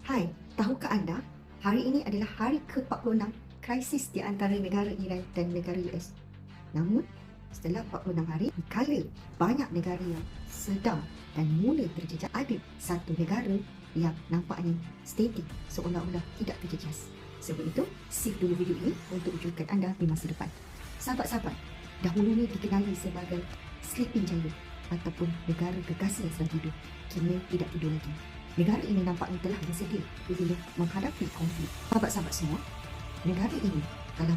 Hai, tahukah anda, hari ini adalah hari ke-46 krisis di antara negara Iran dan negara US. Namun, setelah 46 hari, dikala banyak negara yang sedang dan mula terjejas, ada satu negara yang nampaknya steady, seolah-olah tidak terjejas. Sebab itu, save dulu video ini untuk wujudkan anda di masa depan. Sahabat-sahabat, dahulunya dikenali sebagai Sleeping Giant ataupun negara gegasi yang sedang tidur, kini tidak tidur lagi. Negara ini nampaknya telah bersedia bila menghadapi konflik. Sahabat-sahabat semua, negara ini telah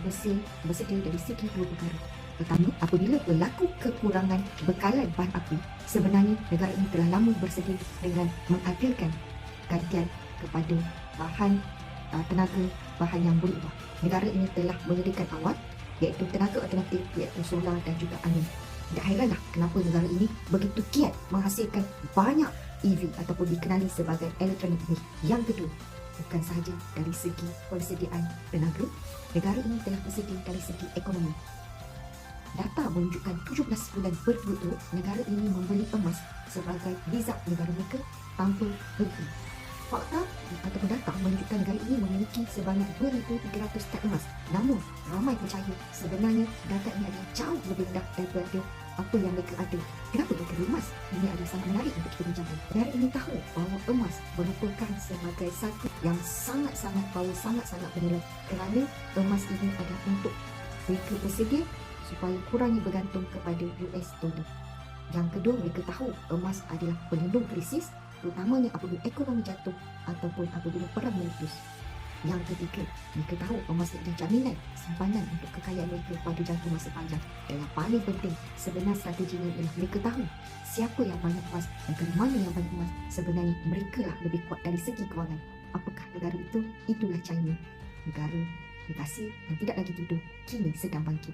bersedia dari segi dua perkara. Pertama, apabila berlaku kekurangan bekalan bahan api, sebenarnya negara ini telah lama bersedia dengan mengadakan gantian kepada tenaga bahan yang berubah. Negara ini telah menyediakan awal, iaitu tenaga alternatif, iaitu solar dan juga angin. Tak heranlah kenapa negara ini begitu kiat menghasilkan banyak EV ataupun dikenali sebagai elektronik vehicle. Yang kedua, bukan sahaja dari segi persediaan tenaga, negara ini telah bersedia dari segi ekonomi. Data menunjukkan 17 bulan berturut-turut negara ini membeli emas sebagai bizak negara mereka tanpa henti. Fakta ataupun data menunjukkan negara ini memiliki sebanyak 2,300 tan emas. Namun, ramai percaya sebenarnya data ini adalah jauh lebih rendah daripada apa yang mereka ada. Kenapa mereka beli emas? Ini adalah sangat menarik untuk kita bincangkan. Negara ini tahu bahawa emas merupakan sebagai satu yang sangat-sangat power, sangat-sangat bernilai. Kerana emas ini adalah untuk mereka bersedia supaya kurangi bergantung kepada US dollar. Yang kedua, mereka tahu emas adalah pelindung krisis, terutamanya apabila ekonomi jatuh ataupun apabila perang meletus. Yang ketiga, mereka tahu emas adalah jaminan simpanan untuk kekayaan mereka pada jangka masa panjang. Dan yang paling penting, sebenar strateginya ialah mereka tahu siapa yang banyak emas, negara mana yang banyak emas. Sebenarnya mereka lah lebih kuat dari segi kewangan. Apakah negara itu? Itulah China. Negara negasi yang tidak lagi tidur, kini sedang bangkit.